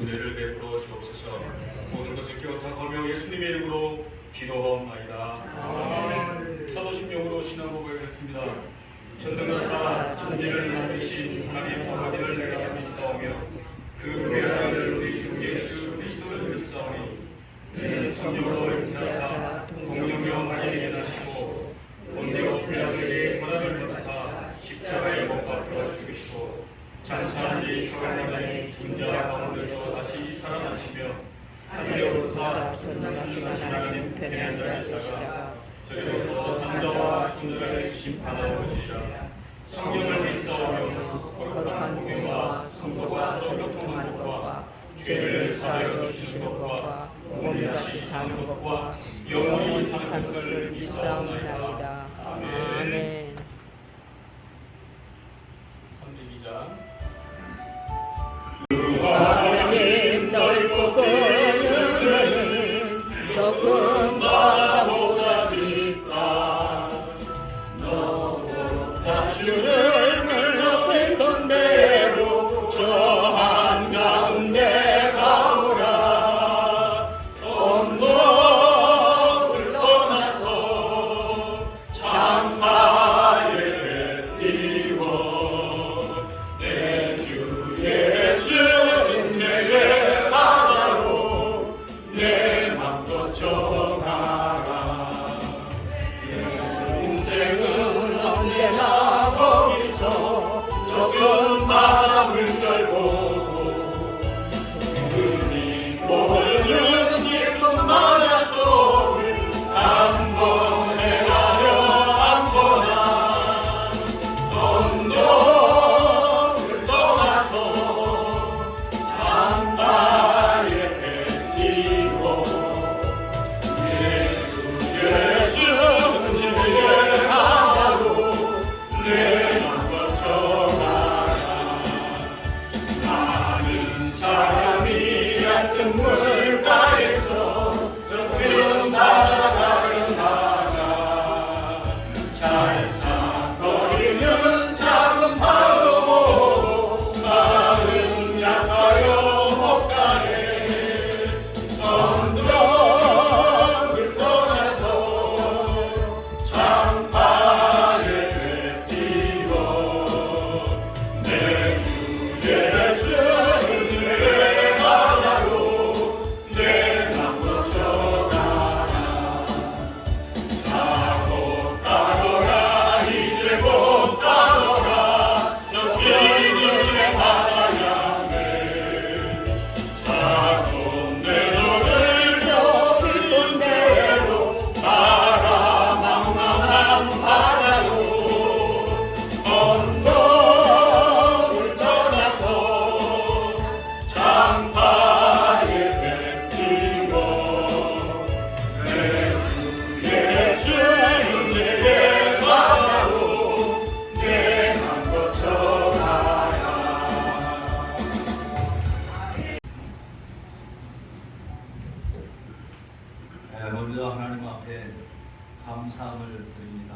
은혜를 베풀어 주옵소서. 모든 것을 기억하며 예수님의 이름으로 기도하옵나이다. 사도신명으로 신앙 고백했습니다. 천등과 천지를 만드신 하나님 아버지를 내가 믿사오며 그 외아들 우리 주 예수 그리스도를 믿사오니 이는 성령으로 잉태하사 동정녀 마리아에게 나시고 본디오 빌라도에게 고난을 받으사 십자가에 못 박혀 죽으시고 장사한 지 초간만에 죽은 자 가운데서 다시 살아나시며 하늘에 오르사 전능하신 하나님 편에 앉아 계시다가 저리로서 산자와 죽은 자를 심판하러 오시리라. 성령을 믿사오며 거룩한 공예와 성도가 서로 통하는 것과 죄를 사하여 주시는 것과 몸이 다시 사는 것과 영원히 사는 것을 믿사옵나이다. 아멘. 302장 하나님 넓고 큰 은혜는 조금 받아보자니까 너보다 주를 물러했던 대로 저 한가운데 가오라. 언덕을 떠나서 장마에 띄워 내 주 예수 내게 바다로 내 맘 걷져가라. 내 인생은 언제나 거기서 조금 마음을 열고 그리 모르는 기쁨 많아서 한 번 헤아려 한 번아 언덕을 떠나서 장마에 띄워 예수 내게 바다로 내 맘 걷져가라. 많은 사람이 얕은 물가에서 저편 바다를 나가 찰싹거리는 작은 파도 보고 마음 약하여 못 가네. 언덕을 떠나서 장마에 띄워 내 주 예수 내 바다로 내 맘 걷져가라. 가고 가거라 이제 못 가거라 저 길이에 바다야네. 자고 내 너를 저 깊은 데로 가라. 망망한 바다로 언덕을 떠나서 장바에 뱉지고 내 주 예수 내게 바다로 내 맘 걷져가라. 먼저 하나님 앞에 감사함을 드립니다.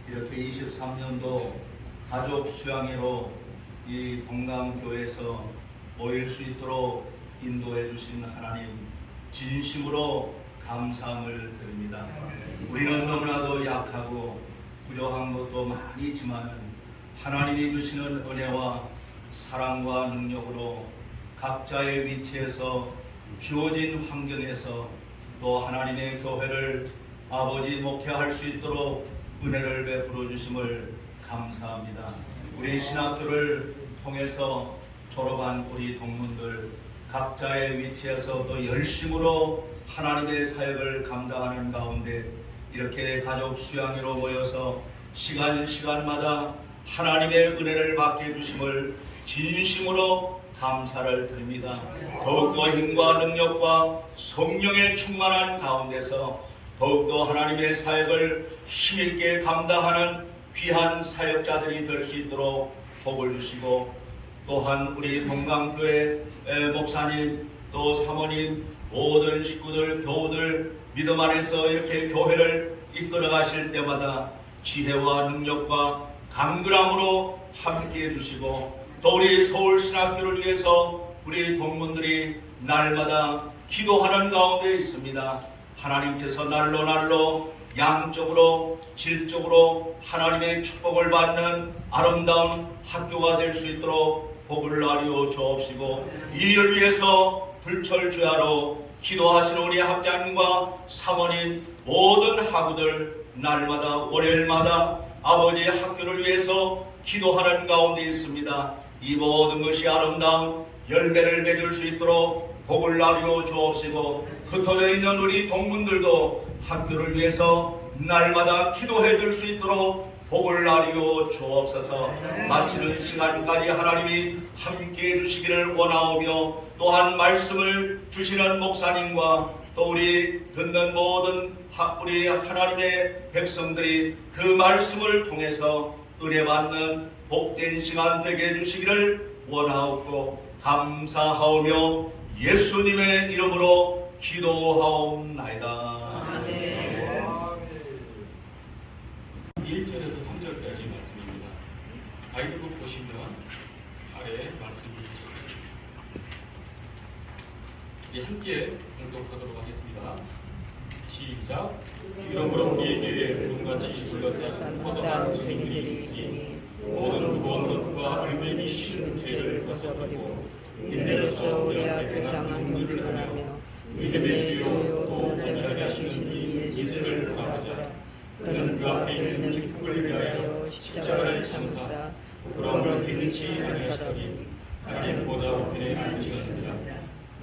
이렇게 23년도 가족 수양회로 이 동강교회에서 모일 수 있도록 인도해 주신 하나님 진심으로 감사함을 드립니다. 우리는 너무나도 약하고 부족한 것도 많이 있지만 하나님이 주시는 은혜와 사랑과 능력으로 각자의 위치에서 주어진 환경에서 또 하나님의 교회를 아버지 목회할 수 있도록 은혜를 베풀어 주심을 감사합니다. 우리 신학교를 통해서 졸업한 우리 동문들 각자의 위치에서 또 열심으로 하나님의 사역을 감당하는 가운데 이렇게 가족 수양회로 모여서 시간마다 하나님의 은혜를 받게 해주심을 진심으로 감사를 드립니다. 더욱더 힘과 능력과 성령의 충만한 가운데서 더욱더 하나님의 사역을 힘있게 감당하는 귀한 사역자들이 될 수 있도록 복을 주시고, 또한 우리 동강교회 목사님 또 사모님 모든 식구들 교우들 믿음 안에서 이렇게 교회를 이끌어 가실 때마다 지혜와 능력과 강건함으로 함께해 주시고, 또 우리 서울신학교를 위해서 우리 동문들이 날마다 기도하는 가운데 있습니다. 하나님께서 날로 양적으로 질적으로 하나님의 축복을 받는 아름다운 학교가 될 수 있도록 복을 나누어 주옵시고, 이 일을 위해서 불철주야로 기도하시는 우리 학장님과 사모님 모든 학우들 날마다 월요일마다 아버지의 학교를 위해서 기도하는 가운데 있습니다. 이 모든 것이 아름다운 열매를 맺을 수 있도록 복을 나누어 주옵시고, 흩어져 있는 우리 동문들도 학교를 위해서 날마다 기도해 줄 수 있도록 복을 나누어 주옵소서. 마치는 시간까지 하나님이 함께해 주시기를 원하오며, 또한 말씀을 주시는 목사님과 또 우리 듣는 모든 우리 하나님의 백성들이 그 말씀을 통해서 은혜 받는 복된 시간 되게 해주시기를 원하옵고 감사하오며 예수님의 이름으로 기도하옵나이다. 1절에서 3절까지 말씀입니다. 가이드북 보시면 아래에 말씀이 적혀 있습니다. 함께 공독하도록 하겠습니다. 시작. 이러므로 우리에게 구름같이 둘러싼 허다한 죄인들이 있으니 모든 무언과 얼매기 쉬운 죄를 벗어버리고 인내로서 우리 앞에 당한 용기를 하며 믿음의 주요 또 전하게 하시는 예수를 바라보자. 그는 그 앞에 있는 기쁨을 위하여 십자가를 참사 그러므로 변치 아니하시더니 하나님보다 우편에 앉으셨습니다.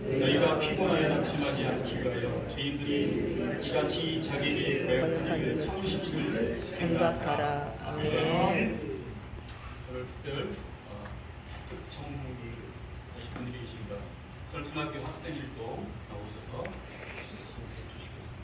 너희가 피곤하여 낙심하지 않기 위하여 죄인들이 같이 자기에게 고역한 일을 참으십시를 생각하라. 아멘. 오늘 특별 특청을 하신 분들이 계십니다. 설순학교 학생일도 나오셔서 소개해 주시겠습니다.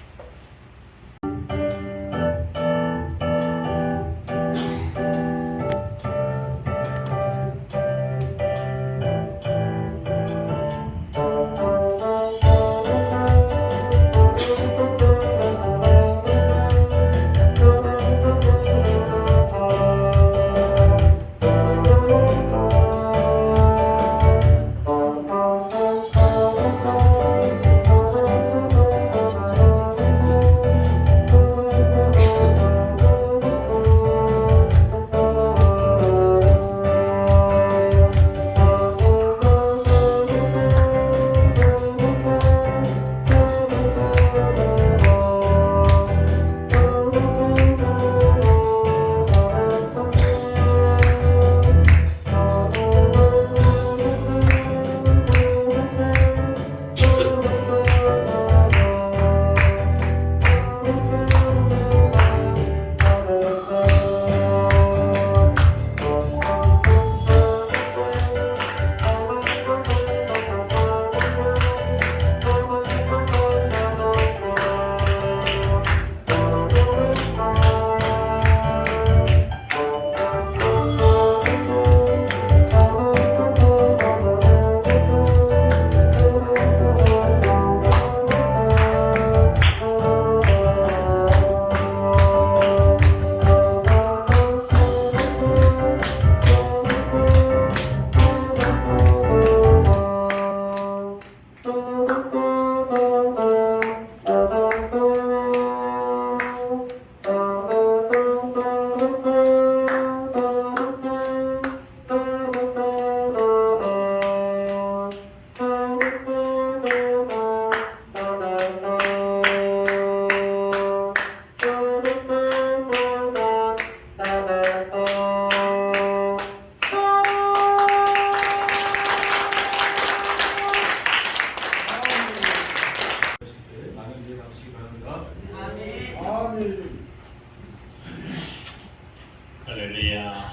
할렐루야.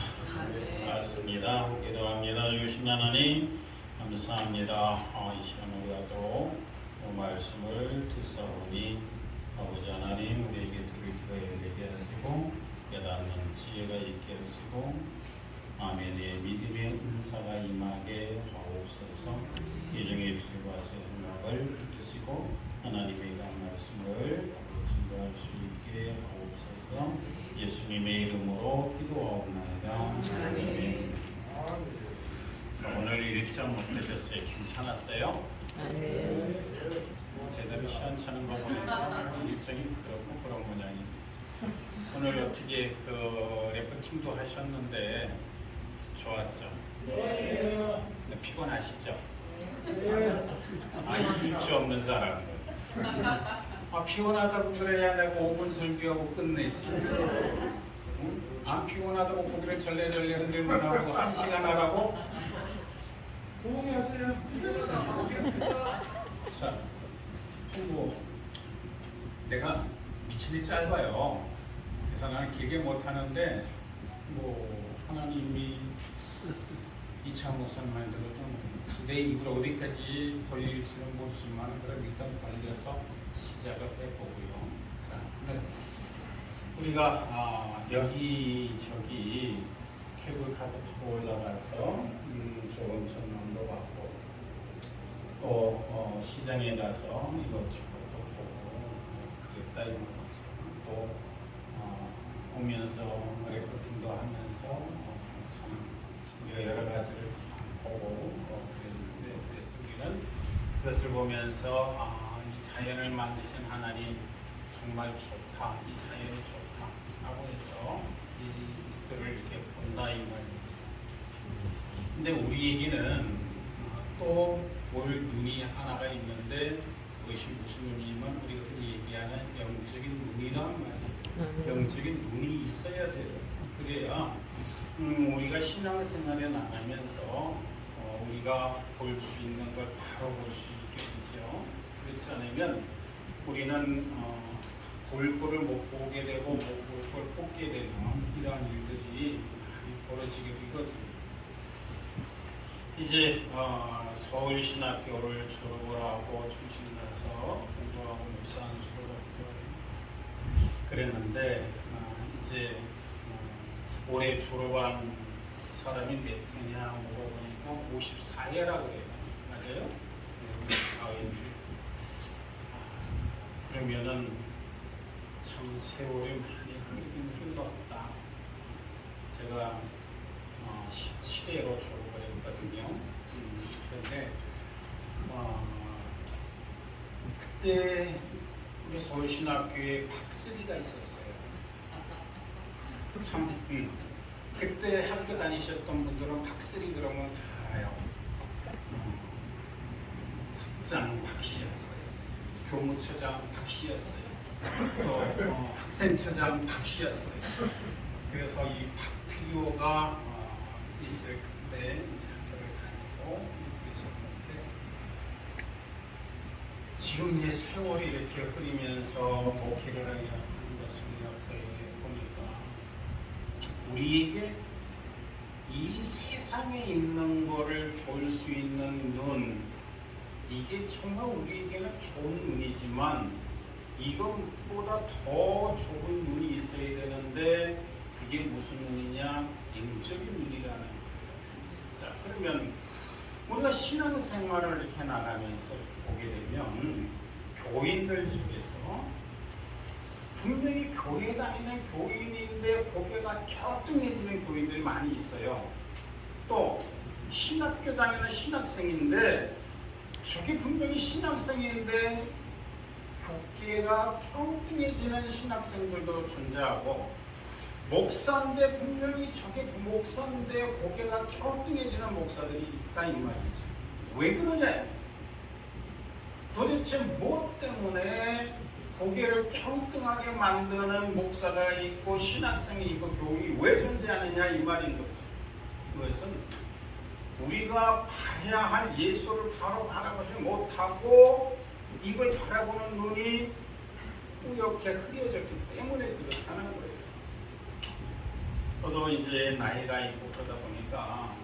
맞습니다. 기도합니다. 주신 하나님 감사합니다. 이 시간 우리가 또 말씀을 듣사오니 아버지 하나님 있게 하시고 아멘의 믿음의 은사가 임하게 하옵소서. 예정의 입술과 생각을 드시고 하나님의 말씀을 증거할 수 있게 하옵소서. 예수님의 이름으로 기도하옵나이다. 아멘. 자, 오늘 일정 어떠셨어요? 괜찮았어요? 제대로 시원찮은 거 보니까 일정이 그런 모양이에요. 오늘 어떻게 그 래프팅도 하셨는데 좋았죠? 근데 피곤하시죠? 일주 없는 사람들. 피곤하다고 그래야 내가 5분 설교하고 끝내지. 응? 안 피곤하다고 고개를 절레절레 흔들만 하고 1시간 하라고? 조용히 하세요. 자, 뭐 내가 미친이 짧아요. 그래서 나는 길게 못하는데 뭐 하나님이 이창 목사님 말대로 좀 내 입을 어디까지 벌릴지는 모르지만 그래도 일단 벌려서 시작을 해보고요. 자, 우리가 여기 저기 케이블카도 타고 올라가서 좋은 전망도 받고 또 시장에 가서 이것저것 보고 그랬다 이 말이죠. 또 오면서 래프팅도 하면서 참 우리가 여러 가지를 참 보고 그랬는데 그래서 우리는 그것을 보면서 이 자연을 만드신 하나님 정말 좋다. 이 자연이 좋다. 라고 해서 이들을 이렇게 본다 이 말이죠. 근데 우리에게는 또 볼 눈이 하나가 있는데 그것이 무슨 눈이면 우리가 얘기하는 영적인 눈이란 말이에요. 영적인 눈이 있어야 돼요. 그래야 우리가 신앙생활에 나가면서 우리가 볼 수 있는 걸 바로 볼 수 있게 되죠. 그렇지 않으면 우리는 볼 거를 못 보게 되고 못 볼 걸 뽑게 되는 이러한 일들이 많이 벌어지게 되거든요. 이제 서울신학교를 졸업을 하고 중심 가서 공부하고 목사안수를 받고 그랬는데 이제 올해 졸업한 사람이 몇 회냐 물어보니까 54회라고 그래요. 맞아요? 54회인데 그러면은 참 세월이 많이 흐르긴 흘렀다. 제가 17회로 졸업을 했거든요. 그런데 그때 우리 서울신학교에 박슬이가 있었어요. 참 그때 학교 다니셨던 분들은 박슬이 그러면 다 알아요. 학장 박씨였어요. 교무처장 박씨였어요. 또 학생처장 박씨였어요. 그래서 이 박트리오가 있을 그때 이제 학교를 다니고 그랬었는데 지금 이제 세월이 이렇게 흐르면서 목회를 하는 것을 이렇게 보니까 우리에게 이 세상에 있는 거를 볼 수 있는 눈 이게 정말 우리에게는 좋은 눈이지만 이것보다 더 좋은 눈이 있어야 되는데 그게 무슨 눈이냐? 영적인 눈이라는 거예요. 자, 그러면 우리가 신앙생활을 이렇게 나가면서 이렇게 보게 되면 교인들 중에서 분명히 교회 다니는 교인인데 고개가 갸우뚱해지는 교인들이 많이 있어요. 또 신학교 다니는 신학생인데 저게 분명히 신학생인데 교계가 갸우뚱해지는 신학생들도 존재하고 목사인데 분명히 저게 목사인데 고개가 갸우뚱해지는 목사들이 있다 이 말이지. 왜 그러냐? 도대체 뭐 때문에 고개를 갸우뚱하게 만드는 목사가 있고 신학생이 있고 교육이 왜 존재하느냐 이 말인 거죠. 그것은 우리가 봐야 할 예수를 바로 바라보지 못하고 이걸 바라보는 눈이 뿌옇게 흐려졌기 때문에 그렇다는 거예요. 저도 이제 나이가 있고 그러다 보니까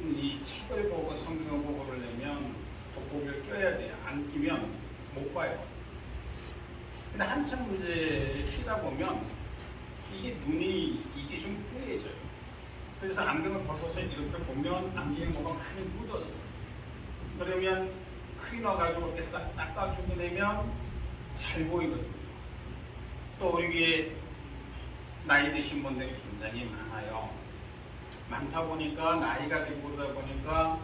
이 책을 보고 성경을 보고 그러려면 돋보기를 껴야 돼요. 안 끼면 못 봐요. 근데 한참 이제 피다 보면 이게 눈이 이게 좀 뿌얘져요. 그래서 안경을 벗어서 이렇게 보면 안경에 뭐가 많이 묻었어. 그러면 클리너 가지고 이렇게 싹 닦아주게 되면 잘 보이거든요. 또 우리 위에 나이 드신 분들이 굉장히 많아요. 많다 보니까 나이가 들고 그러다 보니까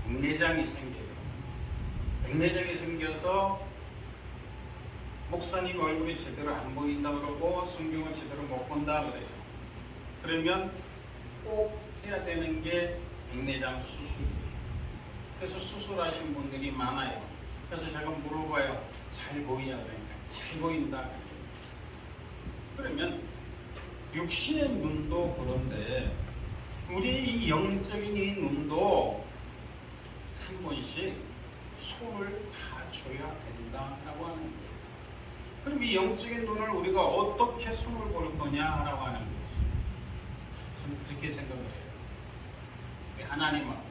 백내장이 생겨요. 백내장이 생겨서 목사님 얼굴이 제대로 안 보인다 그러고 성경을 제대로 못 본다 그래요. 그러면 꼭 해야 되는 게 백내장 수술이에요. 그래서 수술하신 분들이 많아요. 그래서 제가 물어봐요. 잘 보이냐 그러니까 잘 보인다. 그러면 육신의 눈도 그런데 우리 이 영적인 이 눈도 한 번씩 손을 봐줘야 된다라고 하는 거예요. 그럼 이 영적인 눈을 우리가 어떻게 손을 볼 거냐라고 하는 거죠. 저는 그렇게 생각을 해요. 하나님 앞에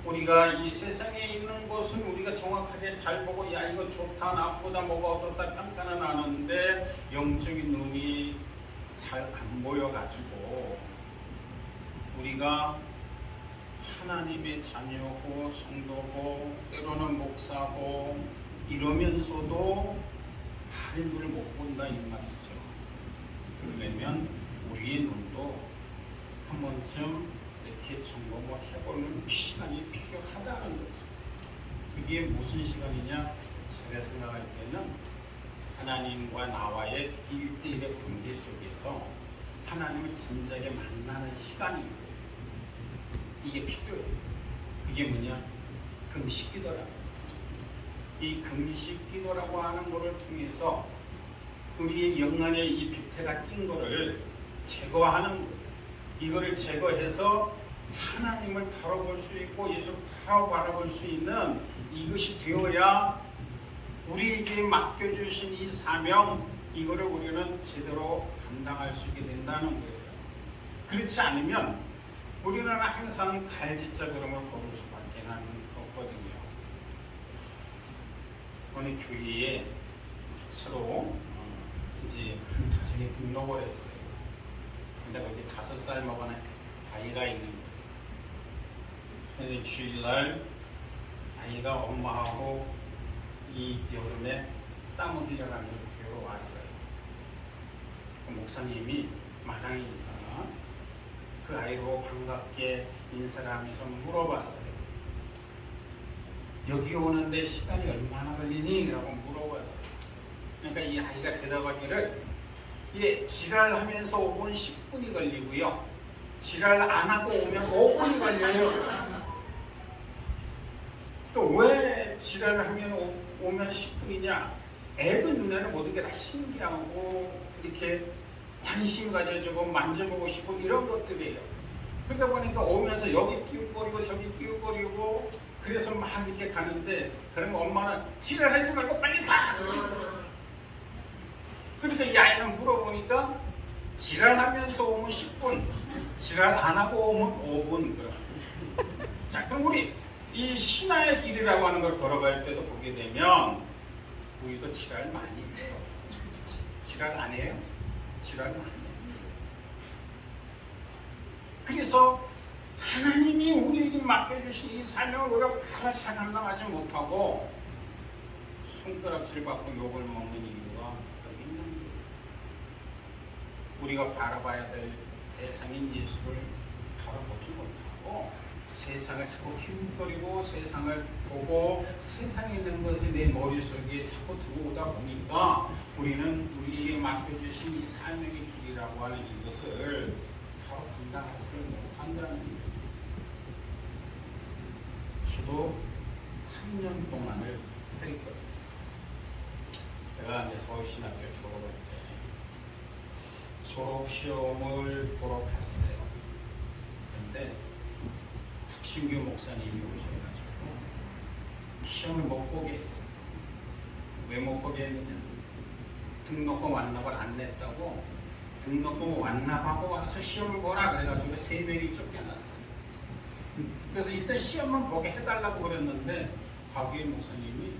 우리가 이 세상에 있는 것은 우리가 정확하게 잘 보고 야 이거 좋다 나쁘다 뭐가 어떻다 평가는 하는데 영적인 눈이 잘 안 보여가지고 우리가 하나님의 자녀고 성도고 때로는 목사고 이러면서도 다른 눈을 못 본다 이 말이죠. 그러려면 우리의 눈도 한 번쯤 이렇게 점검을 해보는 시간이 필요하다는 거죠. 그게 무슨 시간이냐? 제가 생각할 때는 하나님과 나와의 1대1의 관계 속에서 하나님을 진지하게 만나는 시간이에요. 이게 필요해요. 그게 뭐냐? 금식 기도라는 거죠. 이 금식 기도라고 하는 것을 통해서 우리의 영안에 이 백태가 낀 거를 제거하는 거예요. 이거를 제거해서 하나님을 바라볼 수 있고 예수를 바라볼 수 있는 이것이 되어야 우리에게 맡겨주신 이 사명 이거를 우리는 제대로 감당할 수 있게 된다는 거예요. 그렇지 않으면 우리는 항상 갈짓자걸음을 걸을 수밖에 없거든요. 어느 교회에 서로 이제 한 가정에 등록을 했어요. 근데 거기 5살 먹은 아이가 있는 거예요. 그래서 주일날 아이가 엄마하고 이 여름에 땀을 흘려가면서 교회로 왔어요. 그 목사님이 마당이니까 그 아이로 반갑게 인사를 하면서 물어봤어요. 여기 오는데 시간이 얼마나 걸리니? 라고 물어봤어요. 그러니까 이 아이가 대답하기를 예, 지랄하면서 5분 10분이 걸리고요. 지랄 안 하고 오면 5분이 걸려요. 또 왜 지랄을 하면 오면 10분이냐? 애들 눈에는 모든 게 다 신기하고 이렇게 관심 가져주고 만져보고 싶고 이런 것들이에요. 그러다 보니까 오면서 여기 끼우거리고 저기 끼우거리고 그래서 막 이렇게 가는데 그러면 엄마는 지랄하지 말고 빨리 가! 그러니까 이 아이는 물어보니까 지랄하면서 오면 10분, 지랄 안 하고 오면 5분. 자, 그럼 우리 이 신화의 길이라고 하는 걸 걸어갈 때도 보게 되면 우리도 지랄 많이 해요. 지랄 안 해요? 지랄 많이 해요. 그래서 하나님이 우리에게 맡겨주신 이 사명을 우리가 하나 잘 감당하지 못하고 손가락질 받고 욕을 먹는 이유가 여기 있는 거예요. 우리가 바라봐야 될 대상인 예수를 바라보지 못하고 세상을 자꾸 기웃거리고 세상을 보고 세상에 있는 것이 내 머릿속에 자꾸 들어오다 보니까 우리는 우리에게 맡겨주신 이 사명의 길이라고 하는 이것을 바로 감당하지를 못한다는 거예요. 저도 3년 동안을 그랬거든요. 내가 이제 서울신학교 졸업할 때 졸업시험을 보러 갔어요. 그런데 신규 목사님이 오셔가지고 시험을 못 보게 했어요. 왜 못 보게 했느냐? 등록금 완납을 안 냈다고 등록금 완납하고 와서 시험을 보라 그래가지고 3명이 쫓겨났어요. 그래서 이때 시험만 보게 해달라고 그랬는데 과거의 목사님이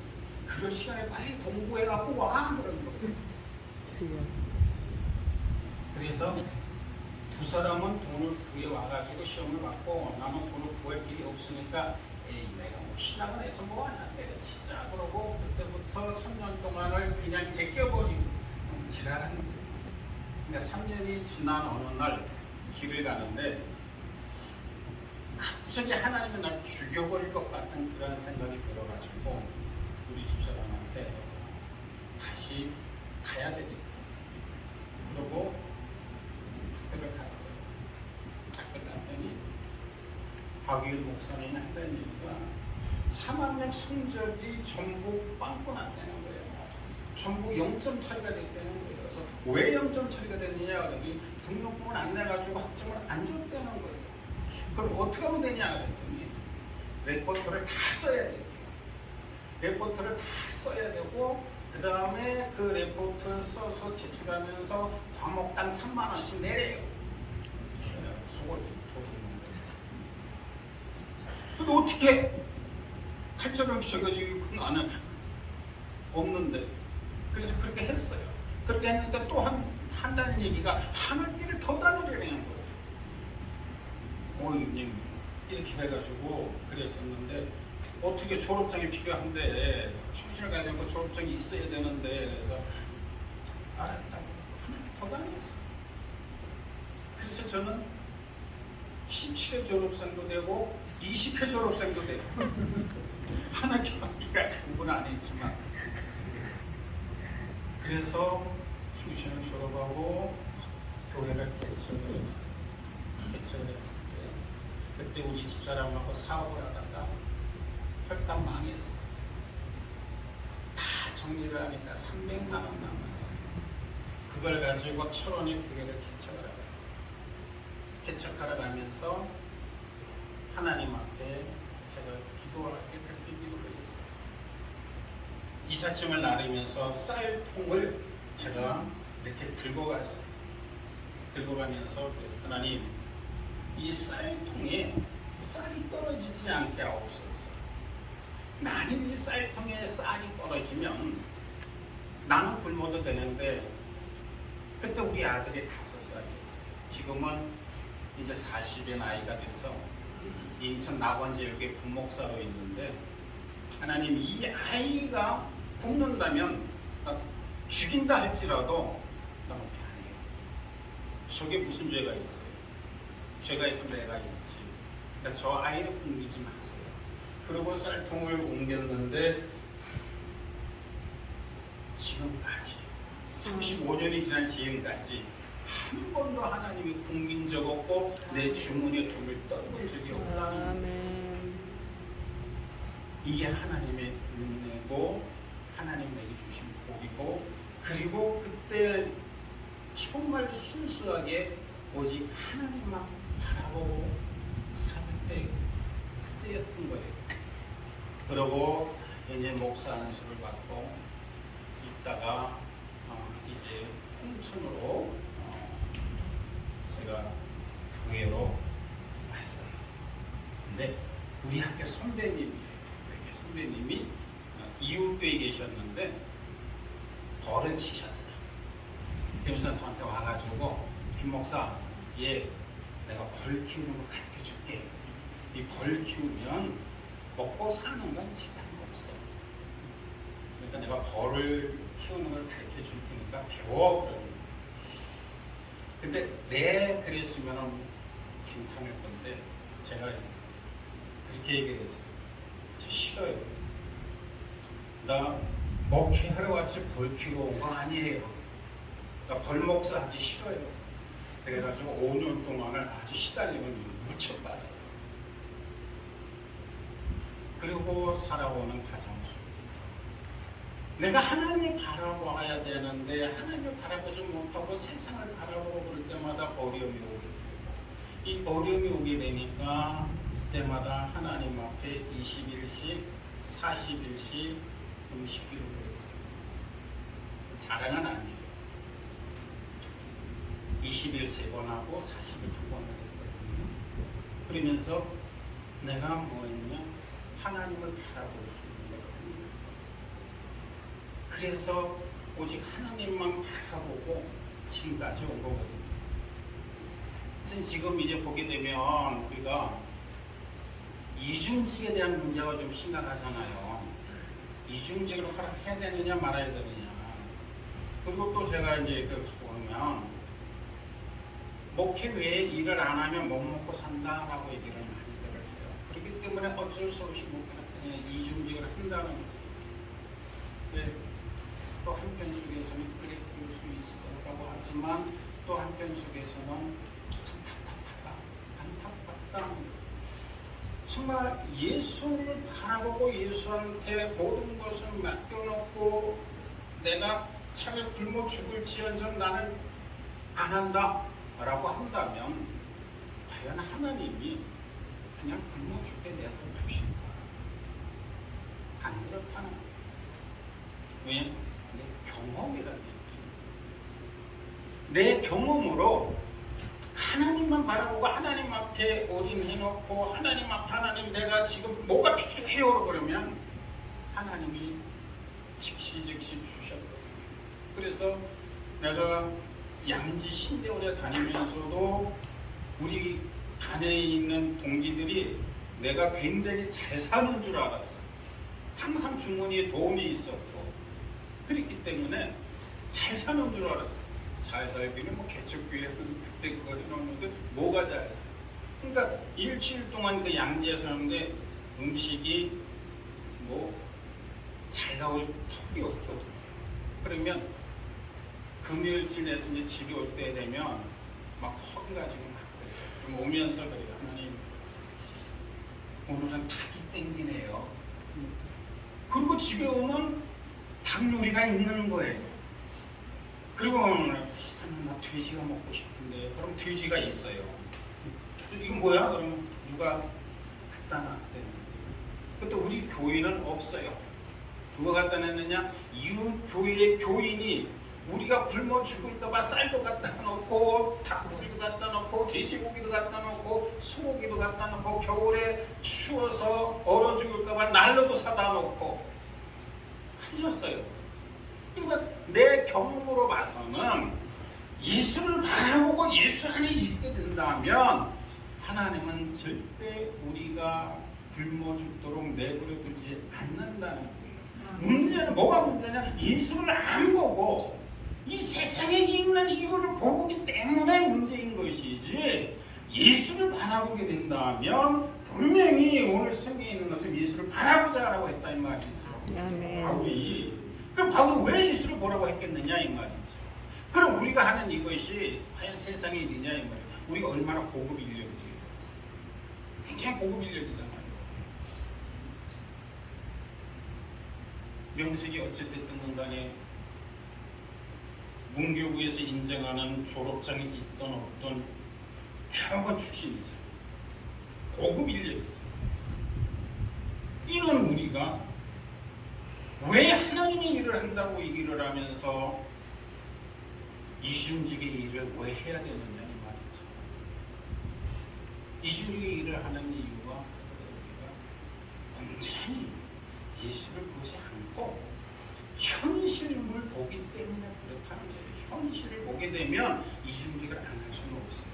그럴 시간에 빨리 공부해갖고 와 그러는 거예요. 그래서 그래서 두 사람은 돈을 구해 와가지고 시험을 받고 나는 돈을 구할 길이 없으니까 에이 내가 뭐 신학을 해서 뭐하냐 때려치자 그러고 그때부터 3년 동안을 그냥 제껴버리고 지랄하는 거예요. 그러니까 3년이 지난 어느 날 길을 가는데 갑자기 하나님이 날 죽여버릴 것 같은 그런 생각이 들어가지고 우리 집사람한테 다시 가야 되겠다. 그러고 학교를 갔어요. 학교를 갔더니 박유일 목사님이 한다는 얘기가 3학년 성적이 전부 빵꾸 났다는 거예요. 전부 0점 처리가 됐다는 거예요. 그래서 왜 0점 처리가 됐느냐 그러더니 등록금을 안 내가지고 학점을 안 줬다는 거예요. 그럼 어떻게 하면 되냐 그랬더니 레포트를 다 써야 돼요. 레포트를 다 써야 되고 그 다음에 그 레포트 써서 제출하면서 과목당 3만 원씩 내래요. 속을 도둑는 거예요. 근데 어떻게 칼처럼 셔가지고 나는 없는데 그래서 그렇게 했어요. 그렇게 했는데 또 한다는 얘기가 한 학기를 더 다니려는 거예요. 어머님 이렇게 해가지고 그랬었는데 어떻게 졸업장이 필요한데 충실을 가야 되고 졸업장이 있어야 되는데 그래서 알았다고 한 학기 더 다녔어요. 그래서 저는 17회 졸업생도 되고 20회 졸업생도 되고 한 학기까지 공부는 안 했지만 그래서 충신을 졸업하고 교회를 개척을 했어요. 개척을 했는데 그때 우리 집사람하고 사업을 하다가 혈당 망했어요. 다 정리를 하니까 300만 원 남았어요. 그걸 가지고 철원의 교회를 개척을 하고 있어요. 개척하러 가면서 하나님 앞에 제가 기도할 때 그렇게 기도를 했어요. 이삿짐을 나르면서 쌀통을 제가 이렇게 들고 갔어요. 들고 가면서 하나님 이 쌀통에 쌀이 떨어지지 않게 하옵소서. 만일 이 쌀통에 쌀이 떨어지면 나는 굶어도 되는데 그때 우리 아들이 5살이었어요. 지금은 이제 40의 나이가 돼서 인천 낙원제일교회 부목사로 있는데 하나님 이 아이가 굶는다면 죽인다 할지라도 나 그렇게 안 해요. 저게 무슨 죄가 있어요? 죄가 있으면 내가 있지. 그러니까 저 아이를 굶기지 마세요. 그리고 쌀통을 옮겼는데 지금까지 35년이 지난 지금까지 한 번도 하나님이 굶긴 적 없고 내 주머니에 돈을 떠본 적이 없다는 거예요. 이게 하나님의 은혜고 하나님 내게 주신 복이고 그리고 그때 정말 순수하게 오직 하나님만 바라보고 살 때 그때였던 거예요. 그러고 이제 목사 안수를 받고 있다가 이제 홍천으로 제가 교회로 왔어요. 근데 우리 학교 선배님이 이웃교회에 계셨는데 벌을 치셨어요. 그러면서 저한테 와가지고 김 목사 내가 벌 키우는 거 가르쳐 줄게. 이 벌 키우면 먹고 사는 건 지장 없어. 그러니까 내가 벌을 키우는 걸 가르쳐 줄 테니까 배워. 그러는 근데 그랬으면 괜찮을 건데 제가 그렇게 얘기를 했어요. 저 싫어요. 나 목회하러 왔지 벌 키우러 온 거 아니에요. 나 벌목사 하기 싫어요. 그래가지고 5년 동안을 아주 시달림을 무척 받았어요. 그리고 살아오는 가정 속에서 내가 하나님을 바라봐야 되는데 하나님을 바라보지 못하고 세상을 바라보고 그럴 때마다 어려움이 오게 되고 이 어려움이 오게 되니까 그때마다 하나님 앞에 20일씩 40일씩 음식 기도를 했어요. 자랑은 아니에요. 20일 3번 하고 40일 2번을 했거든요. 그러면서 내가 뭐 했냐? 하나님을 바라볼 수 있는 걸 합니다. 그래서 오직 하나님만 바라보고 지금까지 온 거거든요. 하여튼 지금 이제 보게 되면 우리가 이중직에 대한 문제가 좀 심각하잖아요. 이중직을 해야 되느냐 말아야 되느냐. 그리고 또 제가 이제 보면 목회 외에 일을 안 하면 못 먹고 산다라고 얘기를 많이들 해요. 그렇기 때문에 어쩔 수 없이 목회는 이중직을 한다는 거예요. 또 한편 속에서는 그래 볼 수 있어라고 하지만 또 한편 속에서는 참 답답하다, 안타깝다. 정말 예수를 바라보고 예수한테 모든 것을 맡겨놓고 내가 차라리 굶어 죽을지언정 나는 안 한다 라고 한다면 과연 하나님이 그냥 굶어 죽게 내버려 두실까? 안 그렇다는 거예요. 왜? 내 경험이라는 얘기예요. 내 경험으로 하나님만 바라보고 하나님 앞에 올인해놓고 하나님 앞에 하나님 내가 지금 뭐가 필요해요 그러면 하나님이 즉시 주셨거든요. 그래서 내가 양지 신대원에 다니면서도 우리 반에 있는 동기들이 내가 굉장히 잘 사는 줄 알았어. 항상 주머니에 도움이 있었고 그랬기 때문에 잘 사는 줄 알았어. 잘 살기는 뭐 개척교회 그때 그거 해놓는데 뭐가 잘 살? 그러니까 일주일 동안 그 양지에 사는데 음식이 뭐 잘 나올 턱이 없거든. 그러면 금요일 지내서 이제 집에 올 때 되면 막 허기가 지고 막 그래요. 좀 오면서 그래요. 하나님 오늘은 닭이 땡기네요. 그리고 집에 오면 닭 요리가 있는 거예요. 그리고 나 돼지가 먹고 싶은데 그럼 돼지가 있어요. 이건 뭐야? 그러면 누가 갖다 놨대. 그것도 우리 교인은 없어요. 누가 갖다 놨느냐? 이웃 교회의 교인이 우리가 굶어 죽을까봐 쌀도 갖다 놓고 닭고기도 갖다 놓고 돼지고기도 갖다 놓고 소고기도 갖다 놓고 겨울에 추워서 얼어 죽을까봐 난로도 사다 놓고 하셨어요. 그러니까 내 경험으로 봐서는 예수를 바라보고 예수 안에 있게 된다면 하나님은 절대 우리가 굶어 죽도록 내버려 두지 않는다는 거예요. 문제는 뭐가 문제냐? 예수를 안 보고 이 세상에 있는 이유를 보기 때문에 문제인 것이지 예수를 바라보게 된다면 분명히 오늘 성경에 있는 것처럼 예수를 바라보자라고 했다 이 말이죠. 아멘. 바울이 그럼 바울이 왜 예수를 보라고 했겠느냐 이 말이죠. 그럼 우리가 하는 이것이 과연 세상의 일이냐 이 말이에요. 우리가 얼마나 고급 인력이에요. 굉장히 고급 인력이잖아요. 명색이 어쨌든 간에 문교부에서 인정하는 졸업장이 있던 없던 대학원 출신이죠. 고급 인력이죠. 이런 우리가 왜 하나님의 일을 한다고 얘기를 하면서 이중직의 일을 왜 해야 되느냐 이 말이죠. 이중직의 일을 하는 이유가 우리가 온전히 예수를 보지 않고 현실을 보기 때문에 그렇다는 거예요. 현실을 보게 되면 이중직을 안 할 수는 없어요.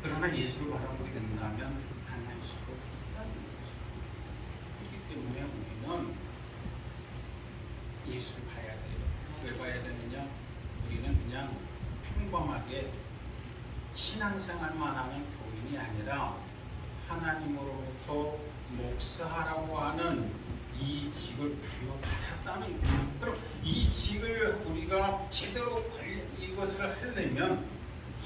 그러나 예수를 바라보게 된다면 안 할 수가 없다는 거죠. 그렇기 때문에 우리는 예수를 봐야 돼요. 왜 봐야 되느냐? 우리는 그냥 평범하게 신앙생활만 하는 교인이 아니라 하나님으로부터 목사라고 하는 이 직을 부여받았다는 거예요. 그럼 이 직을 우리가 제대로 이것을 하려면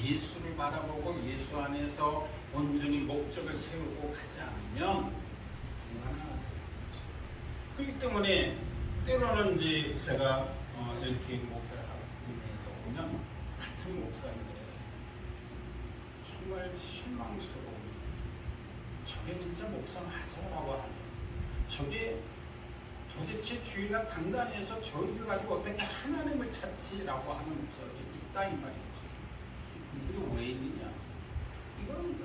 예수를 바라보고 예수 안에서 온전히 목적을 세우고 가지 않으면 불가능하다. 그렇기 때문에 때로는 이제 제가 이렇게 목회를 하면서 보면 같은 목사인데 정말 실망스러워. 저게 진짜 목사 맞아라고 하는. 저게 도대체 주일날 강단에서 저희를 가지고 어떻게 하나님을 찾지라고 하는 목사들이 있다 이 말이죠. 그들이 왜 있느냐? 이건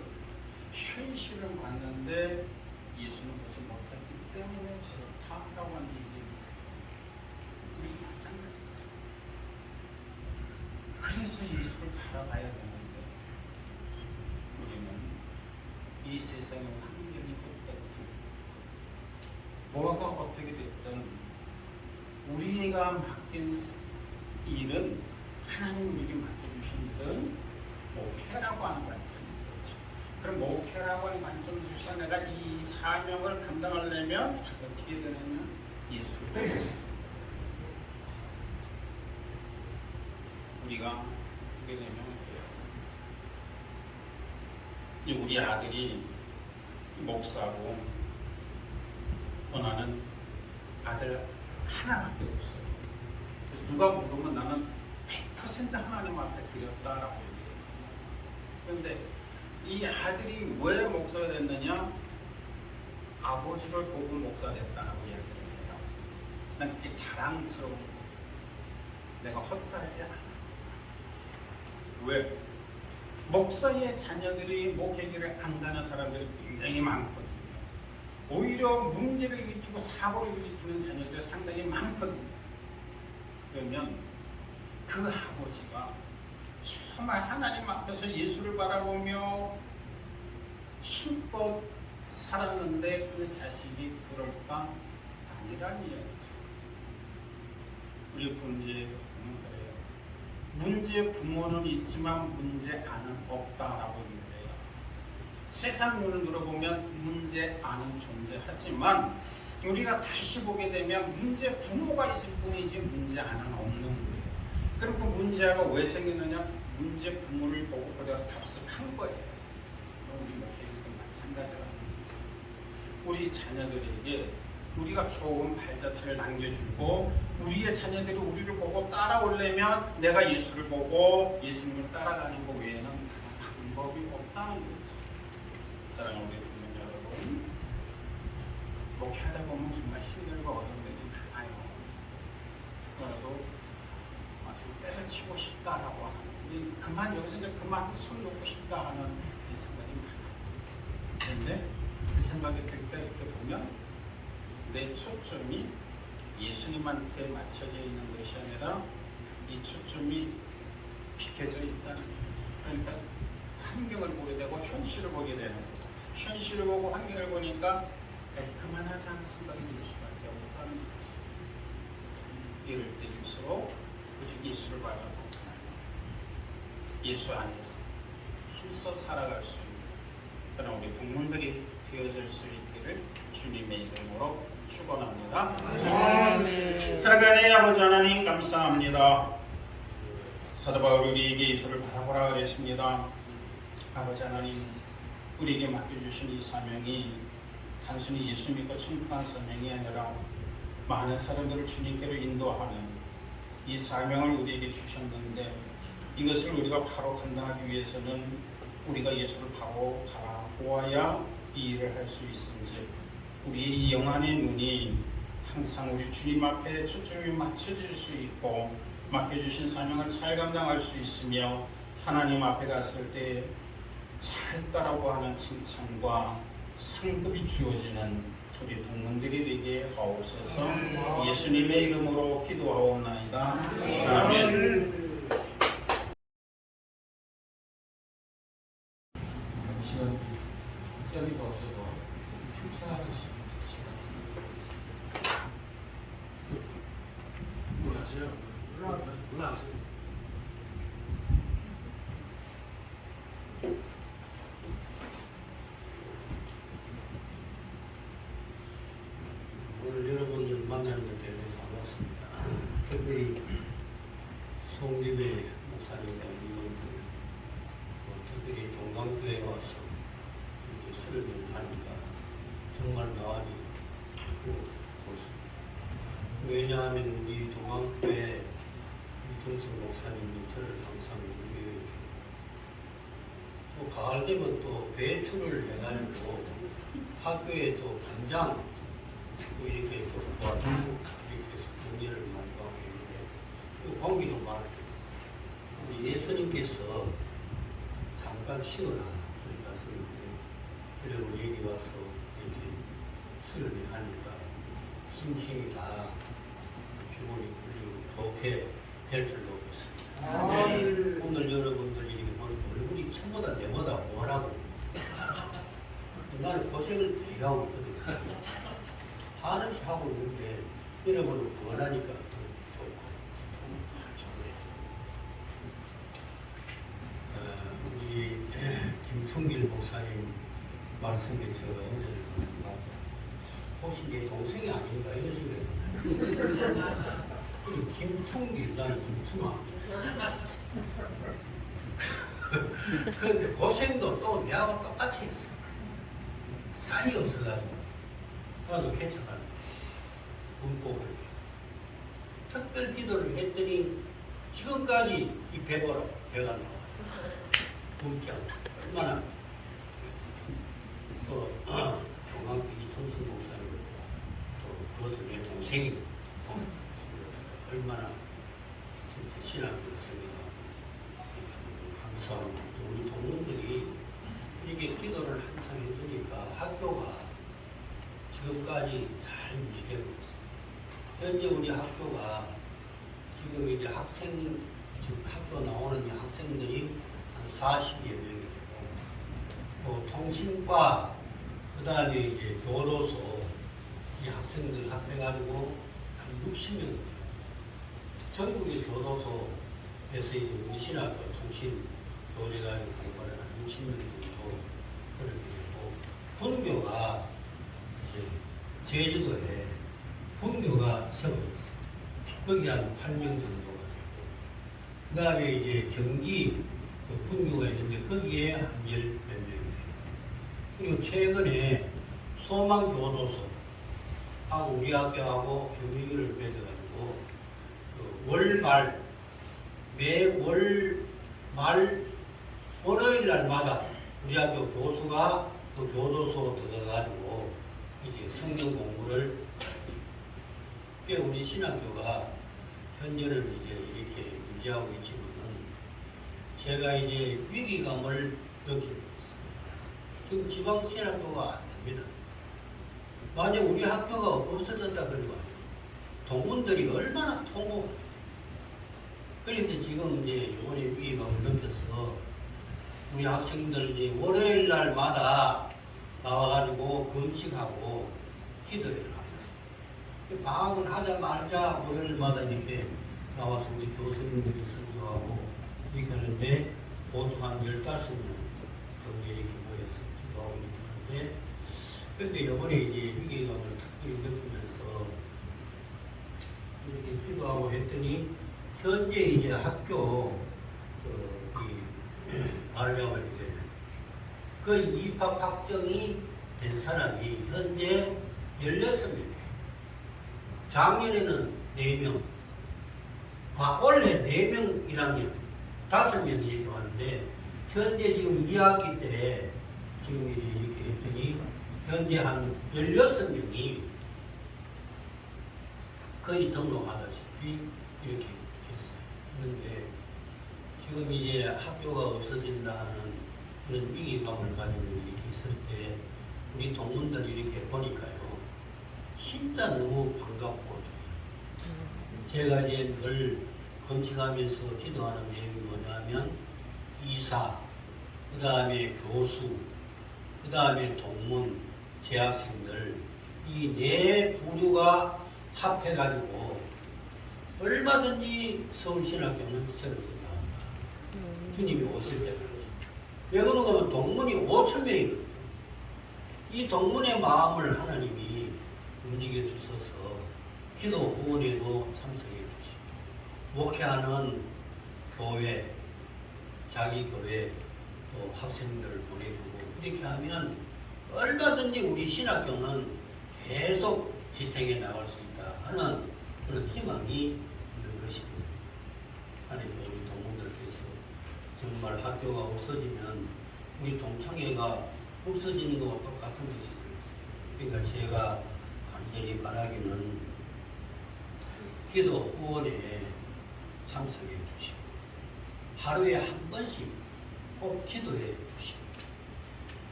현실을 봤는데 예수는 보지 못했기 때문에 그렇다라고 하는 얘기입니다. 우리 마찬가지죠. 그래서 예수를 바라봐야 되는데 이 세상의 환경이 어떻든 뭐가 어떻게 됐든 우리가 맡긴 일은 하나님 우리에게 맡겨주신 일은 목회라고 하는 관점인 거죠. 그럼 목회라고 하는 관점에서 내가 이 사명을 감당하려면 어떻게 되느냐? 예수를 우리가 하게 되면 이 우리 아들이 목사고 나는 아들 하나밖에 없어요. 그래서 누가 물으면 나는 100% 하나님 앞에 드렸다라고 얘기해요. 그런데 이 아들이 왜 목사가 됐느냐? 아버지를 보고 목사 됐다라고 이야기를 해요. 난 그게 자랑스러운 거예요. 내가 헛살지 않아. 왜? 목사의 자녀들이 목회길을 안 가는 사람들이 굉장히 많거든요. 오히려 문제를 일으키고 사고를 일으키는 자녀들이 상당히 많거든요. 그러면 그 아버지가 정말 하나님 앞에서 예수를 바라보며 힘껏 살았는데 그 자식이 그럴까? 아니란 이야기죠. 우리 문제는 그래요. 문제 부모는 있지만 문제 안은 없다라고 얘기해요. 세상 눈을 들어보면 문제 안은 존재하지만 우리가 다시 보게 되면 문제 부모가 있을 뿐이지 문제 안은 없는 거예요. 그럼 그 문제가 왜 생기느냐? 문제 부모를 보고 그대로 답습한 거예요. 우리 목회자도 마찬가지라는 거죠. 우리 자녀들에게 우리가 좋은 발자취를 남겨주고 우리의 자녀들이 우리를 보고 따라오려면 내가 예수를 보고 예수님을 따라가는 것 외에는 다른 방법이 없다는 거죠. 사랑하는 우리 부모 여러분, 목회하다 보면 정말 힘들고 어려운 일이 많아요. 그래도 좀 때려치고 싶다라고 하는 그만 여기서 이제 그만 손 놓고 싶다 하는 생각이 많아요. 그런데 그 생각이 들 때 이렇게 보면 내 초점이 예수님한테 맞춰져 있는 것이 아니라 이 초점이 비켜져 있다는 거죠. 그러니까 환경을 보게 되고 현실을 보게 되는 거죠. 현실을 보고 환경을 보니까 그만하자는 생각이 들 수밖에 없다는 거죠. 이럴 때일수록 오직 예수를 바라보고 예수 안에서 힘써 살아갈 수 있는 그런 우리 부모들이 되어질 수 있기를 주님의 이름으로 축원합니다. 사랑하는 아버지 하나님 감사합니다. 사도 바울이 우리에게 예수를 바라보라 그랬습니다. 아버지 하나님, 우리에게 맡겨주신 이 사명이 단순히 예수 믿고 천국한 사명이 아니라 많은 사람들을 주님께로 인도하는 이 사명을 우리에게 주셨는데 이것을 우리가 바로 감당하기 위해서는 우리가 예수를 바로 바라보아야 이 일을 할 수 있은지 우리의 이 영안의 눈이 항상 우리 주님 앞에 초점이 맞춰질 수 있고 맡겨주신 사명을 잘 감당할 수 있으며 하나님 앞에 갔을 때 잘했다라고 하는 칭찬과 상급이 주어지는 우리 동문들이 되게 하옵소서. 예수님의 이름으로 기도하옵나이다. 아멘. 시간 목사님이 없어서 축사하는 시간 드리겠습니다. 올라가세요. 올라가세요. 오늘 여러분을 만나는 것 때문에 반갑습니다. 특별히 송기배 목사님과 임원들, 특별히 동강교회 와서 이렇게 설교하니까 정말 마음이 좋습니다. 왜냐하면 우리 동강교회 이정성 목사님이 저를 항상 위로해 주고 또 가을 되면 또 배출을 해가지고 학교에 또 반장 또 이렇게 또 도와주고 이렇게 해서 격려를 많이 하고 있는데 또 공기도 많고 우리 예수님께서 잠깐 쉬어라 그렇게 하셨는데 그래 우리 여기 와서 이렇게 수련을 하니까 심신이 다 피곤이 풀리고 좋게 될 줄로 믿습니다. 오늘 여러분들이 이렇게 보니까 얼굴이 전부 다 내보다 뭐라고 나는 고생을 되게 하고 있거든요. 한없이 하고 있는데 여러분은 원하니까 더 좋고 좋네요. 우리 김충길 목사님 말씀에 제가 은혜를 많이 받고 혹시 내 동생이 아닌가 이런 생각이 들어요. 김충길, 나는 김충아. 그런데 고생도 또 내하고 똑같이 했어. 살이 없어가지고 나도 개척하는데 굶고 그렇게 특별 기도를 했더니 지금까지 이 배가 나와. 굶지 않고 얼마나 또 동강교 이통수 목사님 또 그것도 내 동생이고 얼마나 진짜 신앙을 생각하고 너무 감사하고 또 우리 동문들이 이렇게 기도를 항상 해주니까 학교가 지금까지 잘 유지되고 있어요. 현재 우리 학교가 지금 이제 지금 학교 나오는 학생들이 한 40여 명이 되고 또 통신과 그 다음에 이제 교도소 이 학생들 합해가지고 한 60명 돼요. 전국의 교도소에서 이제 우리 신학교 통신 교내가지고 공부를 한 60명 정도 그렇게 되고 분교가 이제 제주도에 분교가 세워졌어요. 거기 한 8명 정도가 되고 그 다음에 이제 경기 그 분교가 있는데 거기에 한 10몇 명이 돼요. 그리고 최근에 소망교도소 하고 우리 학교하고 협의를 맺어가지고 그 월요일 날마다 우리 학교 교수가 그 교도소 들어가가지고 이제 성경 공부를 꽤 우리 신학교가 현재는 이제 이렇게 유지하고 있지만은 제가 이제 위기감을 느끼고 있어요. 지금 지방 신학교가 안 됩니다. 만약 우리 학교가 없어졌다 그러면 동문들이 얼마나 통곡하겠어요. 그래서 지금 이제 이번에 위기감을 느껴서 우리 학생들 이제 월요일 날마다 나와가지고 금식하고 기도회를 하자. 방학은 하자 말자 월요일마다 이렇게 나와서 우리 교수님들이 설교하고 이렇게 하는데 보통 한 15명 정도 이렇게 모여서 기도하고 이렇게 하는데 근데 이번에 이제 위기감을 특별히 느끼면서 이렇게 기도하고 했더니 현재 이제 학교 말하자면 이제 그 입학 확정이 된 사람이 현재 16명이에요. 작년에는 4명, 올해 4명 1학년, 5명이 이렇게 왔는데 현재 지금 2학기 때 지금 이렇게 했더니 현재 한 16명이 거의 등록하다시피 이렇게 했어요. 그런데 지금 이제 학교가 없어진다는 그런 위기감을 가지고 이렇게 있을 때 우리 동문들이 이렇게 보니까요 진짜 너무 반갑고 좋아요. 제가 이제 늘 금식하면서 기도하는 내용이 뭐냐면 이사, 그 다음에 교수, 그 다음에 동문, 재학생들 이 네 부류가 합해가지고 얼마든지 서울신학교는 세워진다 한다. 주님이 오실 때까지. 왜 그런가 하면 동문이 5,000명이거든요. 이 동문의 마음을 하나님이 움직여 주셔서 기도 후원에도 참석해 주시고 목회하는 교회, 자기 교회 또 학생들을 보내주고 이렇게 하면 얼마든지 우리 신학교는 계속 지탱해 나갈 수 있다 하는 그런 희망이 있는 것입니다. 하나님 우리 동문들께서 정말 학교가 없어지면 우리 동창회가 없어지는 것과 똑같은 것이죠. 그러니까 제가 간절히 바라기는 기도 후원에 참석해 주시고 하루에 한 번씩 꼭 기도해 주시고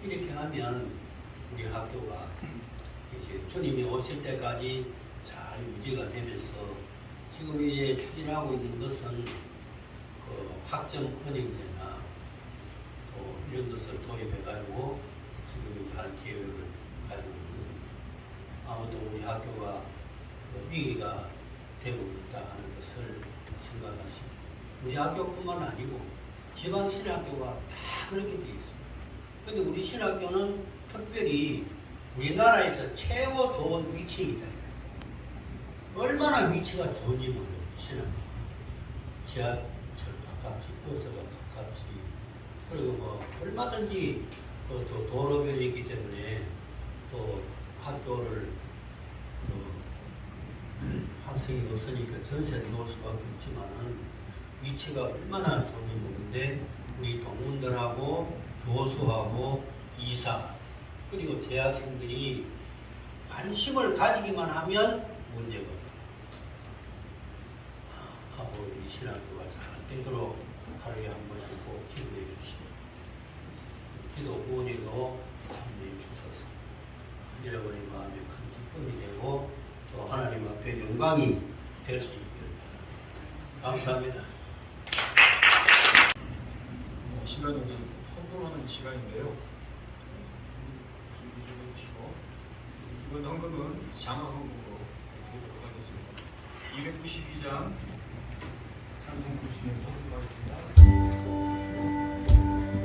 이렇게 하면 우리 학교가 이제 주님이 오실 때까지 잘 유지가 되면서 지금 이제 추진하고 있는 것은 그 학점 은행제나 또 이런 것을 도입해 가지고 지금 할 계획을 가지고 있거든요. 아무튼 우리 학교가 위기가 되고 있다 하는 것을 생각하시고 우리 학교뿐만 아니고 지방 신학교가 다 그렇게 되어 있습니다. 근데 우리 신학교는 특별히 우리나라에서 최고 좋은 위치에 있다니까요. 얼마나 위치가 좋은지 몰라요. 신학교가 지하철 가깝지, 버스가 가깝지, 그리고 뭐 얼마든지 또 도로변이 있기 때문에 또 학교를 학생이 없으니까 전세를 놓을 수밖에 없지만은 위치가 얼마나 좋은지 모르는데 우리 동문들하고 교수하고 이사 그리고 대학생들이 관심을 가지기만 하면 문제가 없다. 앞으로 우리 신학교가 잘 되도록 하루에 한 번씩 꼭 기도해 주시고 기도 후원에도 참여해 주셔서 여러분의 마음에 큰 기쁨이 되고 또 하나님 앞에 영광이 될 수 있기를 감사합니다. 시간이 우리 헌금하는 시간인데요. 준비 좀 해주시고 이번 헌금은 장학 헌금으로 드리도록 하겠습니다. 292장 찬송 부시면서 헌금하겠습니다.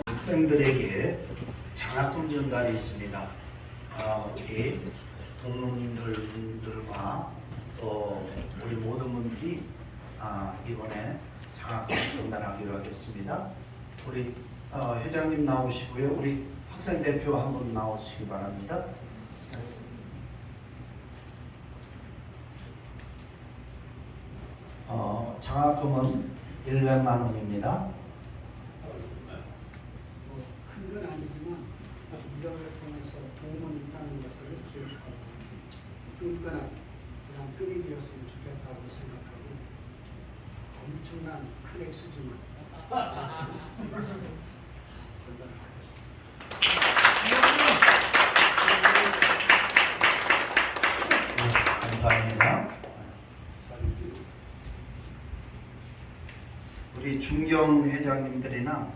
학생들에게 장학금 전달이 있습니다. 우리 동문들과 또 우리 모든 분들이 이번에 장학금 전달하기로 하겠습니다. 우리 회장님 나오시고요. 우리 학생 대표 한 분 나오시기 바랍니다. 장학금은 100만 원입니다. 큰 건 아니지만 이력을 통해서 동문이 있다는 것을 기억하고 끈끈한 그냥 끈이 되었으면 좋겠다고 생각하고 엄청난 큰 액수지만 감사합니다. 우리 중경 회장님들이나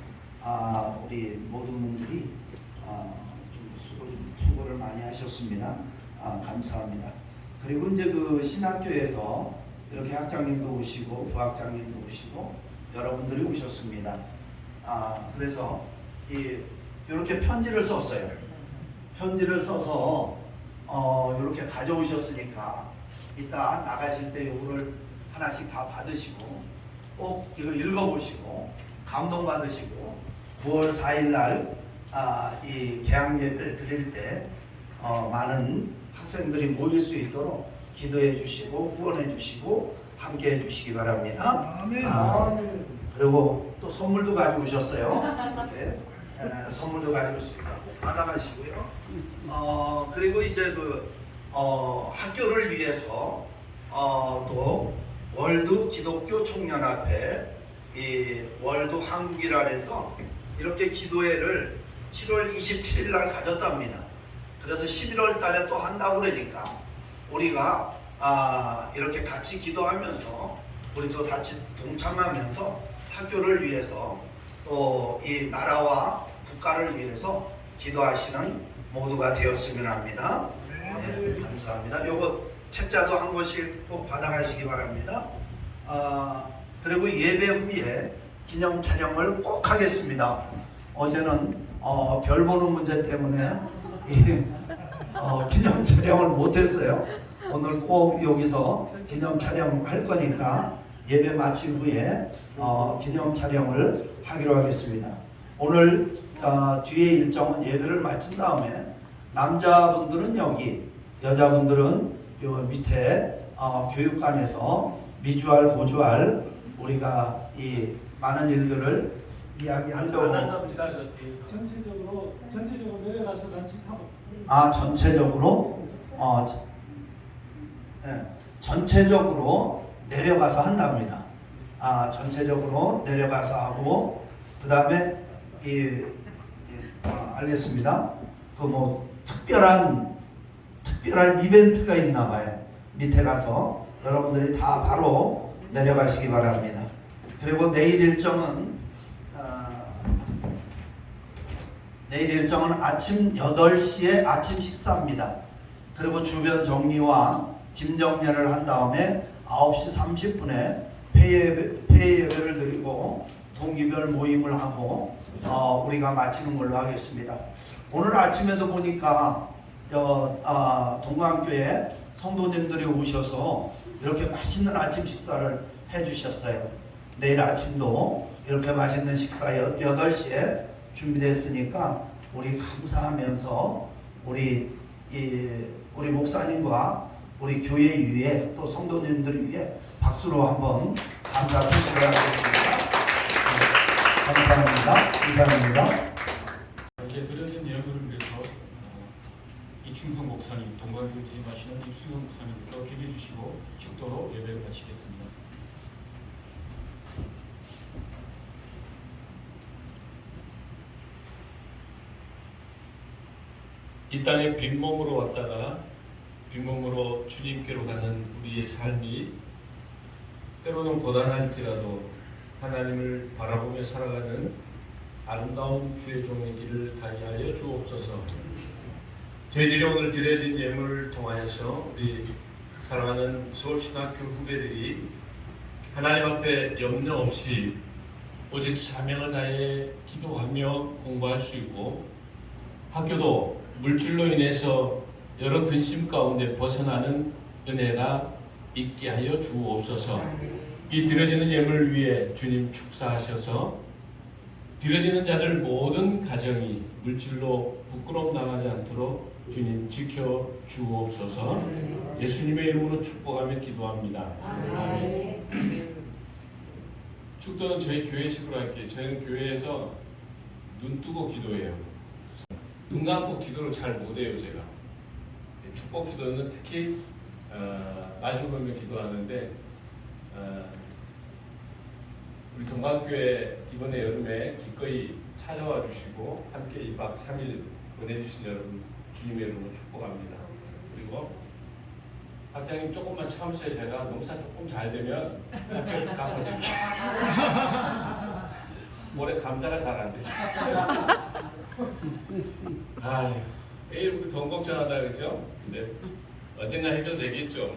우리 모든 분들이 좀 수고를 많이 하셨습니다. 감사합니다. 그리고 이제 그 신학교에서 이렇게 학장님도 오시고 부학장님도 오시고 여러분들이 오셨습니다. 그래서 이렇게 편지를 썼어요. 편지를 써서 이렇게 가져오셨으니까 이따 나가실 때 이거를 하나씩 다 받으시고 꼭 이거 읽어보시고 감동받으시고 9월 4일 날 이 개학 예배를 드릴 때 많은 학생들이 모일 수 있도록 기도해 주시고 후원해 주시고 함께 해 주시기 바랍니다. 그리고 또 선물도 가지고 오셨어요. 네. 선물도 가지고 오셨으니까 받아가시고요. 그리고 이제 학교를 위해서 또 월드 기독교 총연합회 이 월드 한국이라 해서 이렇게 기도회를 7월 27일 날 가졌답니다. 그래서 11월 달에 또 한다고 그러니까 우리가 이렇게 같이 기도하면서 우리도 같이 동참하면서 학교를 위해서 또 이 나라와 국가를 위해서 기도하시는 모두가 되었으면 합니다. 네, 감사합니다. 요거 책자도 한 권씩 꼭 받아가시기 바랍니다. 그리고 예배 후에 기념 촬영을 꼭 하겠습니다. 어제는 별 보는 문제 때문에 기념 촬영을 못했어요. 오늘 꼭 여기서 기념 촬영할 거니까 예배 마친 후에 기념 촬영을 하기로 하겠습니다. 오늘 뒤에 일정은 예배를 마친 다음에 남자분들은 여기, 여자분들은 요 밑에 교육관에서 미주알, 고주알 우리가 이 많은 일들을 이야기하려고. 전체적으로 내려가서 같이 타고 전체적으로 전체적으로 내려가서 한답니다. 전체적으로 내려가서 하고 그 다음에 알겠습니다. 그 뭐 특별한 이벤트가 있나 봐요. 밑에 가서 여러분들이 다 바로 내려가시기 바랍니다. 그리고 내일 일정은 내일 일정은 아침 8시에 아침 식사입니다. 그리고 주변 정리와 짐 정리를 한 다음에 9시 30분에 폐예 예배를 드리고 동기별 모임을 하고 우리가 마치는 걸로 하겠습니다. 오늘 아침에도 보니까 동강교회 성도님들이 오셔서 이렇게 맛있는 아침 식사를 해주셨어요. 내일 아침도 이렇게 맛있는 식사 8시에 준비됐으니까 우리 감사하면서 우리 목사님과 우리 교회 위에 또 성도님들 위해 박수로 한번 감사 표시를 하겠습니다. 감사합니다. 이상입니다. 이렇게 드려진 예물을 위해서 이충성 목사님, 동관교회 재임하시는 이충성 목사님께서 기도해 주시고 축도로 예배를 마치겠습니다. 이 땅에 빈몸으로 왔다가 빈몸으로 주님께로 가는 우리의 삶이 때로는 고단할지라도 하나님을 바라보며 살아가는 아름다운 주의 종의 길을 가게 하여 주옵소서. 저희들이 오늘 드려진 예물을 통하여서 우리 사랑하는 서울신학교 후배들이 하나님 앞에 염려 없이 오직 사명을 다해 기도하며 공부할 수 있고, 학교도 물질로 인해서 여러 근심 가운데 벗어나는 은혜가 있게 하여 주옵소서. 이 드려지는 예물을 위해 주님 축사하셔서 드려지는 자들 모든 가정이 물질로 부끄러움 당하지 않도록 주님 지켜 주옵소서. 예수님의 이름으로 축복하며 기도합니다. 아멘. 축도는 저희 교회식으로 할게요. 저희는 교회에서 눈 뜨고 기도해요. 눈 감고 기도를 잘 못해요. 제가 축복 기도는 특히 마주보며 기도하는데, 우리 동강교회 이번에 여름에 기꺼이 찾아와 주시고 함께 2박 3일 보내주신 여러분 주님의 이름으로 축복합니다. 그리고 학장님 조금만 참으세요. 제가 농사 조금 잘 되면 학교를 갚아드릴게요. 올해 감자가 잘 안 돼서. 아휴, 매일 우리 돈 걱정한다 그죠? 근데 언젠가 해결되겠죠.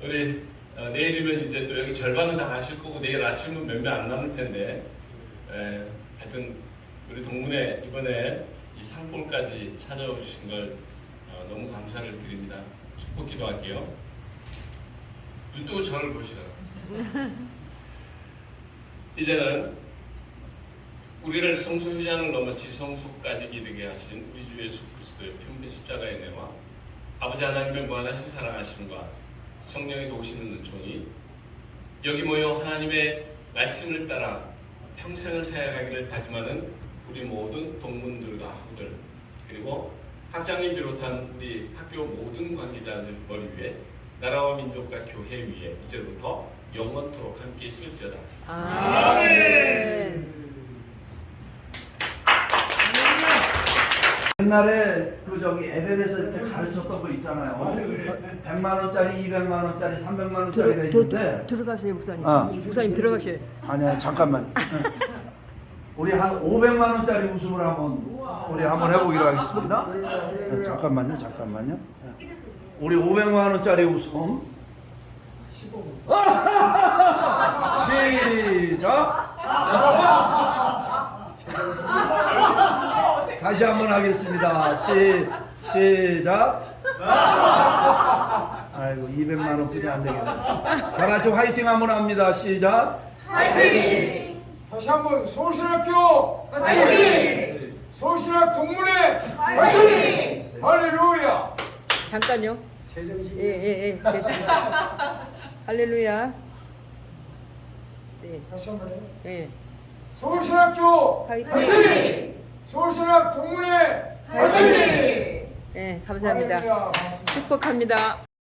우리 내일이면 이제 또 여기 절반은 다 가실 거고 내일 아침은 몇몇 안 남을 텐데, 하여튼 우리 동문회 이번에 이 상품까지 찾아오신 걸 너무 감사를 드립니다. 축복 기도할게요. 눈 뜨고 저를 보시라고. 이제는 우리를 성소휘장을 넘어 지성소까지 이르게 하신 우리 주 예수 그리스도의 평대 십자가의 은혜와 아버지 하나님의 무한하신 사랑하심과 성령의 도우시는 은총이 여기 모여 하나님의 말씀을 따라 평생을 살아가기를 다짐하는 우리 모든 동문들과 학우들, 그리고 학장님 비롯한 우리 학교 모든 관계자들 머리 위에, 나라와 민족과 교회 위에 이제부터 영원토록 함께 있을지어다. 아멘. 옛날에 에베레스트 때 가르쳤던 거 있잖아요. 100만 원짜리, 200만 원짜리, 300만 원짜리가 있는데. 들어가세요, 목사님. 어. 목사님 들어가셔요. 아니야, 잠깐만. 우리 한 500만 원짜리 웃음을 한번 해보기로 하겠습니다. 네, 잠깐만요. 우리 500만 원짜리 웃음. 15분. 시작. 다시 한번 하겠습니다. 시작. 아이고, 200만 원 뿐이 안 되겠네. 다 같이 화이팅 한번 합니다. 시작. 화이팅! 다시 한번 서울신학교 화이팅! 서울신학 동문회 화이팅! 할렐루야! 잠깐요. 예, 됐습니다. 할렐루야. 네. 다시 한번 해요. 예. 서울신학교 화이팅! 서울신학 동문회 화이팅! 예, 감사합니다. 할렐루야. 축복합니다.